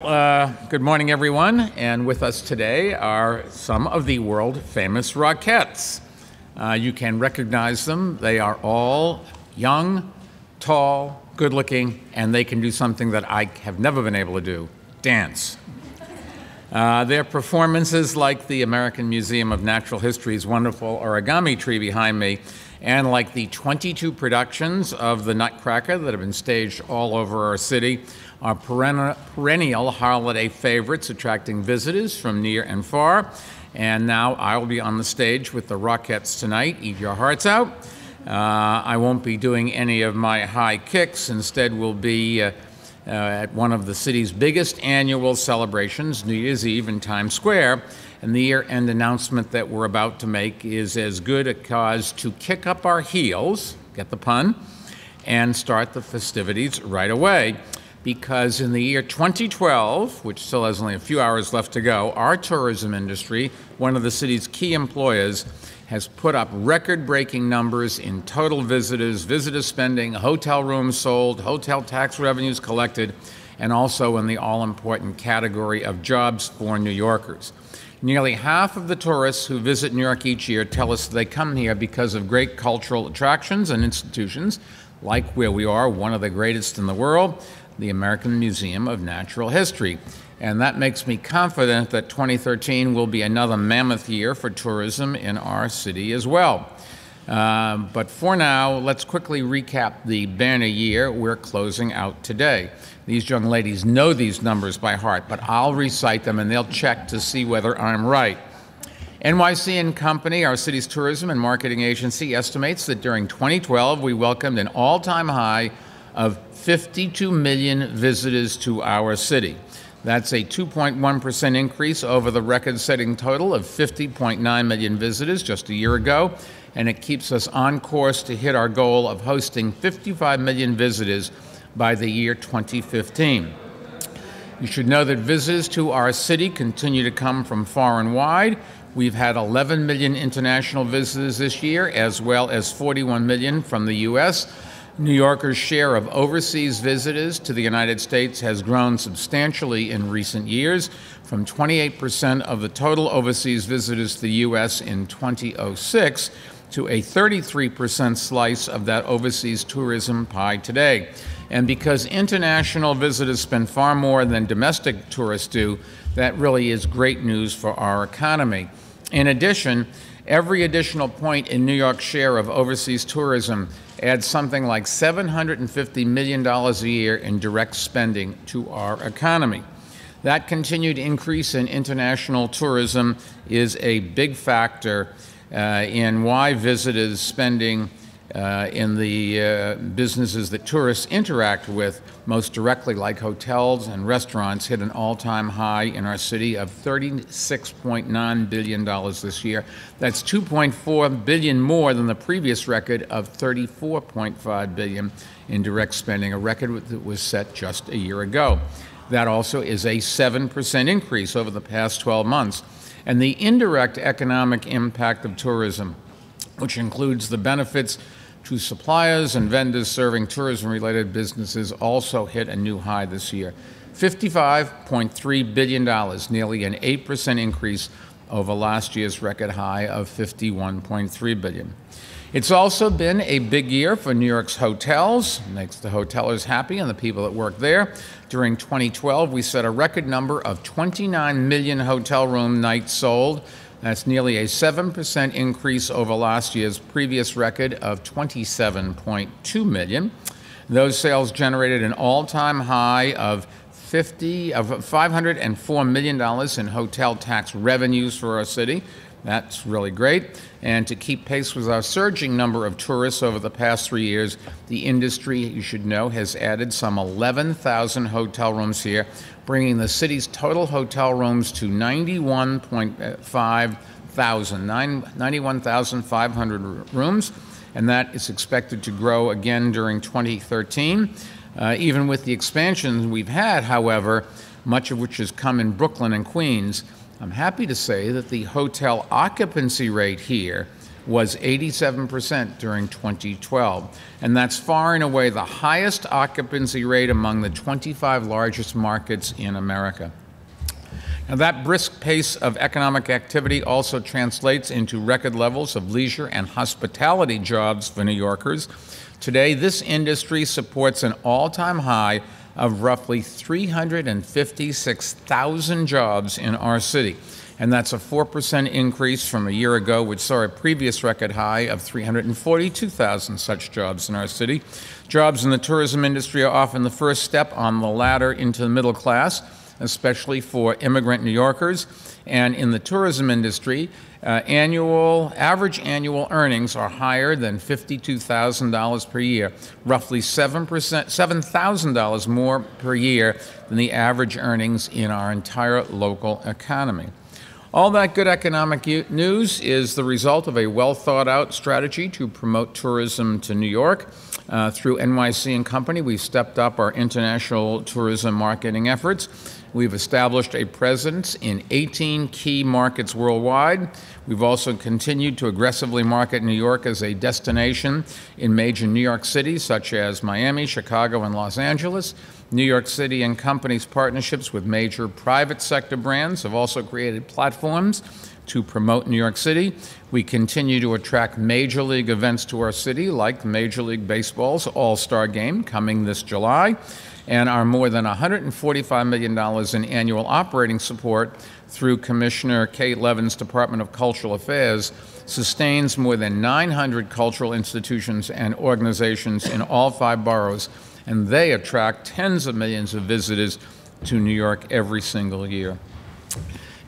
Good morning, everyone. And with us today are some of the world-famous Rockettes. You can recognize them. They are all young, tall, good-looking, and they can do something that I have never been able to do, dance. Their performances, like the American Museum of Natural History's wonderful origami tree behind me, and like the 22 productions of the Nutcracker that have been staged all over our city, are perennial holiday favorites, attracting visitors from near and far. And now I'll be on the stage with the Rockettes tonight. Eat your hearts out. I won't be doing any of my high kicks. Instead, we'll be at one of the city's biggest annual celebrations, New Year's Eve in Times Square. And the year-end announcement that we're about to make is as good a cause to kick up our heels, get the pun, and start the festivities right away. Because in the year 2012, which still has only a few hours left to go, our tourism industry, one of the city's key employers, has put up record-breaking numbers in total visitors, visitor spending, hotel rooms sold, hotel tax revenues collected, and also in the all-important category of jobs for New Yorkers. Nearly half of the tourists who visit New York each year tell us they come here because of great cultural attractions and institutions, like where we are, one of the greatest in the world, the American Museum of Natural History. And that makes me confident that 2013 will be another mammoth year for tourism in our city as well. But for now, let's quickly recap the banner year we're closing out today. These young ladies know these numbers by heart, but I'll recite them and they'll check to see whether I'm right. NYC & Company, our city's tourism and marketing agency, estimates that during 2012 we welcomed an all-time high of 52 million visitors to our city. That's a 2.1% increase over the record-setting total of 50.9 million visitors just a year ago, and it keeps us on course to hit our goal of hosting 55 million visitors by the year 2015. You should know that visitors to our city continue to come from far and wide. We've had 11 million international visitors this year, as well as 41 million from the U.S. New Yorkers' share of overseas visitors to the United States has grown substantially in recent years, from 28% of the total overseas visitors to the U.S. in 2006 to a 33% slice of that overseas tourism pie today. And because international visitors spend far more than domestic tourists do, that really is great news for our economy. In addition, every additional point in New York's share of overseas tourism adds something like $750 million a year in direct spending to our economy. That continued increase in international tourism is a big factor in why visitors spending in the businesses that tourists interact with most directly, like hotels and restaurants, hit an all-time high in our city of $36.9 billion this year. That's $2.4 billion more than the previous record of $34.5 billion in direct spending, a record that was set just a year ago. That also is a 7% increase over the past 12 months. And the indirect economic impact of tourism, which includes the benefits to suppliers and vendors serving tourism-related businesses, also hit a new high this year. $55.3 billion, nearly an 8% increase over last year's record high of $51.3 billion. It's also been a big year for New York's hotels. It makes the hotelers happy and the people that work there. During 2012, we set a record number of 29 million hotel room nights sold. That's nearly a 7% increase over last year's previous record of 27.2 million. Those sales generated an all-time high of $504 million in hotel tax revenues for our city. That's really great. And to keep pace with our surging number of tourists over the past 3 years, the industry, you should know, has added some 11,000 hotel rooms here, bringing the city's total hotel rooms to 91,500 rooms, and that is expected to grow again during 2013. Even with the expansions we've had, however, much of which has come in Brooklyn and Queens, I'm happy to say that the hotel occupancy rate here, was 87% during 2012. And that's far and away the highest occupancy rate among the 25 largest markets in America. Now, that brisk pace of economic activity also translates into record levels of leisure and hospitality jobs for New Yorkers. Today, this industry supports an all-time high of roughly 356,000 jobs in our city. And that's a 4% increase from a year ago, which saw a previous record high of 342,000 such jobs in our city. Jobs in the tourism industry are often the first step on the ladder into the middle class, especially for immigrant New Yorkers. And in the tourism industry, average annual earnings are higher than $52,000 per year, roughly $7,000 more per year than the average earnings in our entire local economy. All that good economic news is the result of a well-thought-out strategy to promote tourism to New York. Through NYC & Company, we've stepped up our international tourism marketing efforts. We've established a presence in 18 key markets worldwide. We've also continued to aggressively market New York as a destination in major New York cities such as Miami, Chicago, and Los Angeles. New York City & Company's partnerships with major private sector brands have also created platforms to promote New York City. We continue to attract major league events to our city, like Major League Baseball's All-Star Game coming this July, and our more than $145 million in annual operating support through Commissioner Kate Levin's Department of Cultural Affairs sustains more than 900 cultural institutions and organizations in all 5 boroughs, and they attract tens of millions of visitors to New York every single year.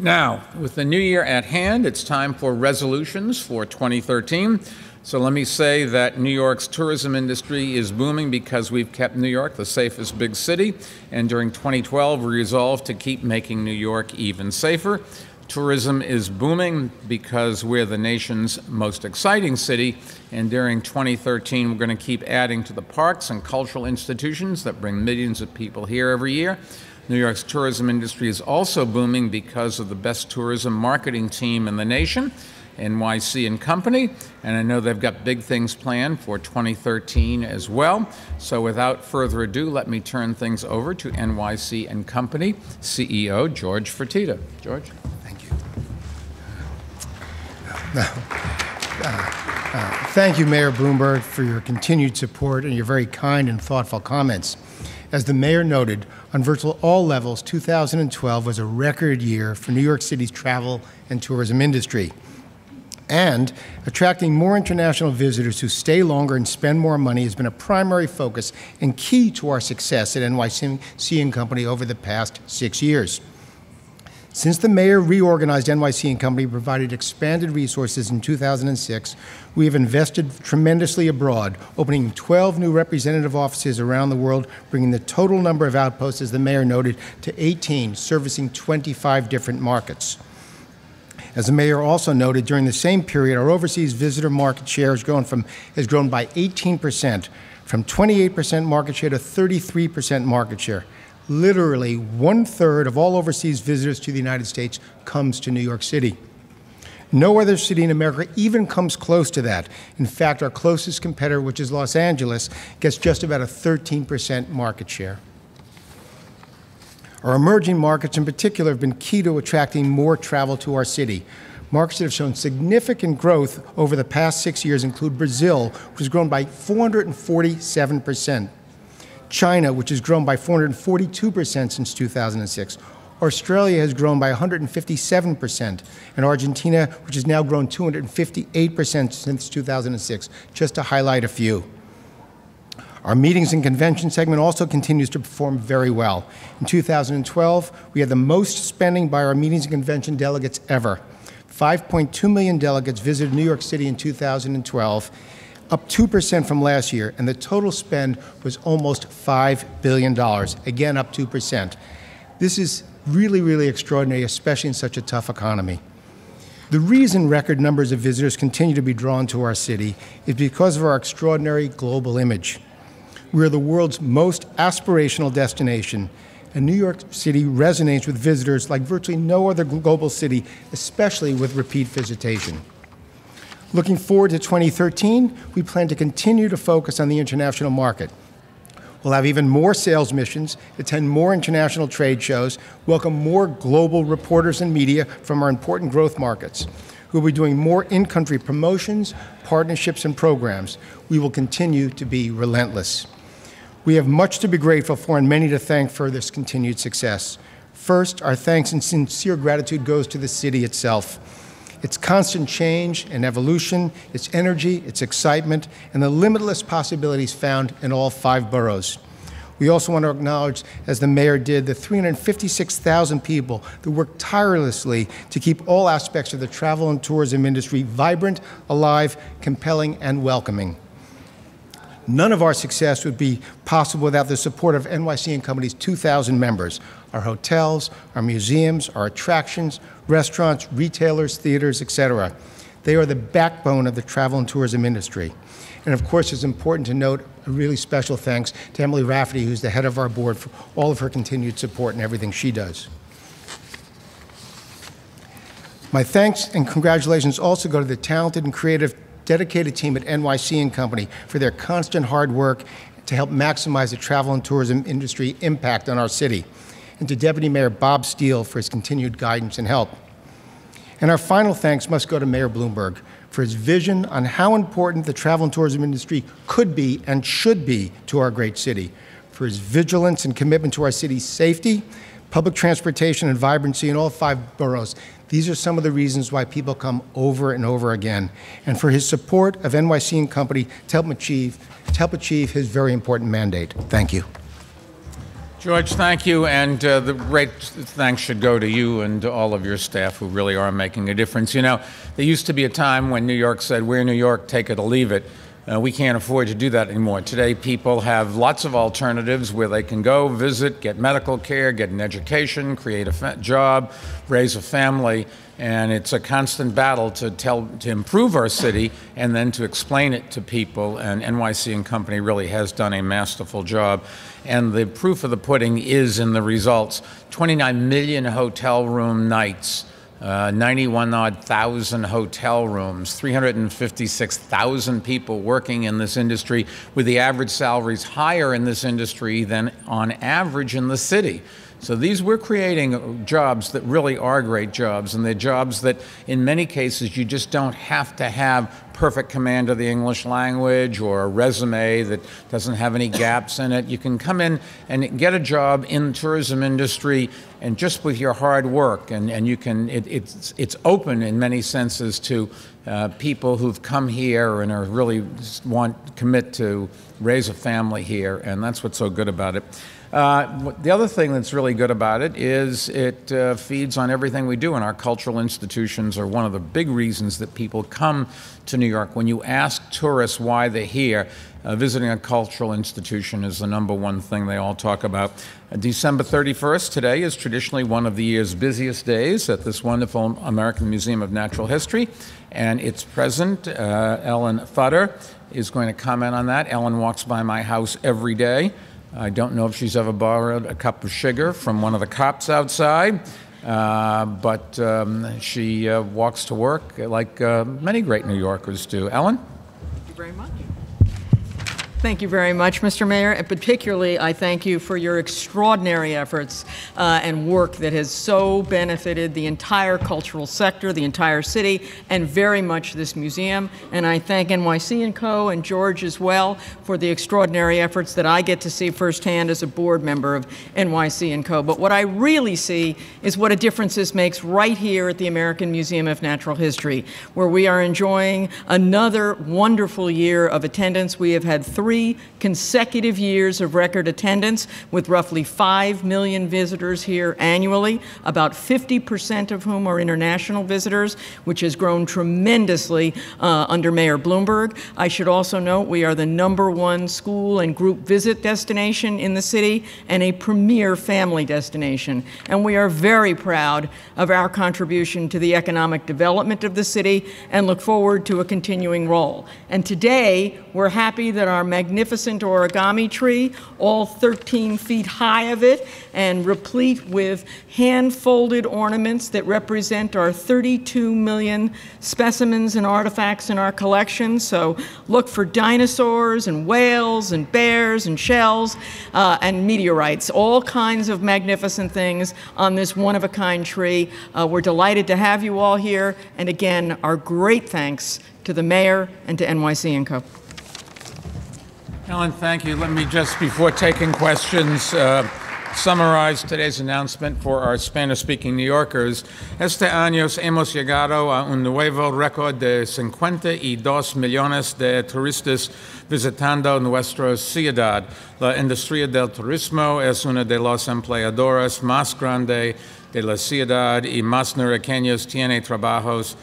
Now, with the new year at hand, it's time for resolutions for 2013. So let me say that New York's tourism industry is booming because we've kept New York the safest big city, and during 2012 we resolved to keep making New York even safer. Tourism is booming because we're the nation's most exciting city, and during 2013 we're going to keep adding to the parks and cultural institutions that bring millions of people here every year. New York's tourism industry is also booming because of the best tourism marketing team in the nation, NYC & Company, and I know they've got big things planned for 2013 as well. So without further ado, let me turn things over to NYC & Company CEO George Fertitta. George? Thank you. Thank you, Mayor Bloomberg, for your continued support and your very kind and thoughtful comments. As the mayor noted, on virtually all levels, 2012 was a record year for New York City's travel and tourism industry. And attracting more international visitors who stay longer and spend more money has been a primary focus and key to our success at NYC & Company over the past 6 years. Since the mayor reorganized NYC & Company and provided expanded resources in 2006, we have invested tremendously abroad, opening 12 new representative offices around the world, bringing the total number of outposts, as the mayor noted, to 18, servicing 25 different markets. As the mayor also noted, during the same period, our overseas visitor market share has grown by 18%, from 28% market share to 33% market share. Literally 1/3 of all overseas visitors to the United States comes to New York City. No other city in America even comes close to that. In fact, our closest competitor, which is Los Angeles, gets just about a 13% market share. Our emerging markets in particular have been key to attracting more travel to our city. Markets that have shown significant growth over the past 6 years include Brazil, which has grown by 447%, China, which has grown by 442% since 2006, Australia has grown by 157%, and Argentina, which has now grown 258% since 2006, just to highlight a few. Our meetings and convention segment also continues to perform very well. In 2012, we had the most spending by our meetings and convention delegates ever. 5.2 million delegates visited New York City in 2012, up 2% from last year, and the total spend was almost $5 billion, again up 2%. This is really, really extraordinary, especially in such a tough economy. The reason record numbers of visitors continue to be drawn to our city is because of our extraordinary global image. We are the world's most aspirational destination, and New York City resonates with visitors like virtually no other global city, especially with repeat visitation. Looking forward to 2013, we plan to continue to focus on the international market. We'll have even more sales missions, attend more international trade shows, welcome more global reporters and media from our important growth markets. We'll be doing more in-country promotions, partnerships, and programs. We will continue to be relentless. We have much to be grateful for and many to thank for this continued success. First, our thanks and sincere gratitude goes to the city itself. Its constant change and evolution, its energy, its excitement, and the limitless possibilities found in all 5 boroughs. We also want to acknowledge, as the mayor did, the 356,000 people that work tirelessly to keep all aspects of the travel and tourism industry vibrant, alive, compelling, and welcoming. None of our success would be possible without the support of NYC & Company's 2,000 members, our hotels, our museums, our attractions, restaurants, retailers, theaters, etc. They are the backbone of the travel and tourism industry. And of course, it's important to note a really special thanks to Emily Rafferty, who's the head of our board, for all of her continued support and everything she does. My thanks and congratulations also go to the talented and creative, dedicated team at NYC & Company for their constant hard work to help maximize the travel and tourism industry impact on our city, and to Deputy Mayor Bob Steele for his continued guidance and help. And our final thanks must go to Mayor Bloomberg for his vision on how important the travel and tourism industry could be and should be to our great city, for his vigilance and commitment to our city's safety, public transportation, and vibrancy in all 5 boroughs. These are some of the reasons why people come over and over again, and for his support of NYC & Company to help achieve his very important mandate. Thank you. George, thank you, and the great thanks should go to you and to all of your staff who really are making a difference. You know, there used to be a time when New York said, "We're New York, take it or leave it." We can't afford to do that anymore. Today, people have lots of alternatives where they can go, visit, get medical care, get an education, create a job, raise a family, and it's a constant battle to improve our city and then to explain it to people, and NYC & Company really has done a masterful job. And the proof of the pudding is in the results. 29 million hotel room nights, 91-odd thousand hotel rooms, 356,000 people working in this industry, with the average salaries higher in this industry than on average in the city. So we're creating jobs that really are great jobs, and they're jobs that in many cases you just don't have to have perfect command of the English language or a resume that doesn't have any gaps in it. You can come in and get a job in the tourism industry, and just with your hard work, and you can, it's open in many senses to people who've come here and are really commit to raise a family here, and that's what's so good about it. The other thing that's really good about it is it feeds on everything we do, and our cultural institutions are one of the big reasons that people come to New York. When you ask tourists why they're here, visiting a cultural institution is the #1 thing they all talk about. December 31st, today, is traditionally one of the year's busiest days at this wonderful American Museum of Natural History, and its president, Ellen Futter, is going to comment on that. Ellen walks by my house every day. I don't know if she's ever borrowed a cup of sugar from one of the cops outside, but she walks to work like many great New Yorkers do. Ellen? Thank you very much. Thank you very much, Mr. Mayor, and particularly I thank you for your extraordinary efforts and work that has so benefited the entire cultural sector, the entire city, and very much this museum. And I thank NYC & Co. and George as well for the extraordinary efforts that I get to see firsthand as a board member of NYC & Co. But what I really see is what a difference this makes right here at the American Museum of Natural History, where we are enjoying another wonderful year of attendance. We have had 3 consecutive years of record attendance, with roughly 5 million visitors here annually, about 50% of whom are international visitors, which has grown tremendously under Mayor Bloomberg. I should also note we are the #1 school and group visit destination in the city and a premier family destination. And we are very proud of our contribution to the economic development of the city and look forward to a continuing role. And today, we're happy that our magnificent origami tree, all 13 feet high of it, and replete with hand-folded ornaments that represent our 32 million specimens and artifacts in our collection. So look for dinosaurs and whales and bears and shells and meteorites, all kinds of magnificent things on this one-of-a-kind tree. We're delighted to have you all here, and again, our great thanks to the mayor and to NYC & Co. Ellen, thank you. Let me just, before taking questions, summarize today's announcement for our Spanish-speaking New Yorkers. Este año hemos llegado a un nuevo récord de 52 millones de turistas visitando nuestra ciudad. La industria del turismo es una de las empleadoras más grandes de la ciudad y más neoyorquinos tiene trabajos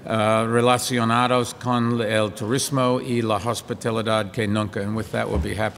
relacionados con el turismo y la hospitalidad que nunca. And with that, we'll be happy.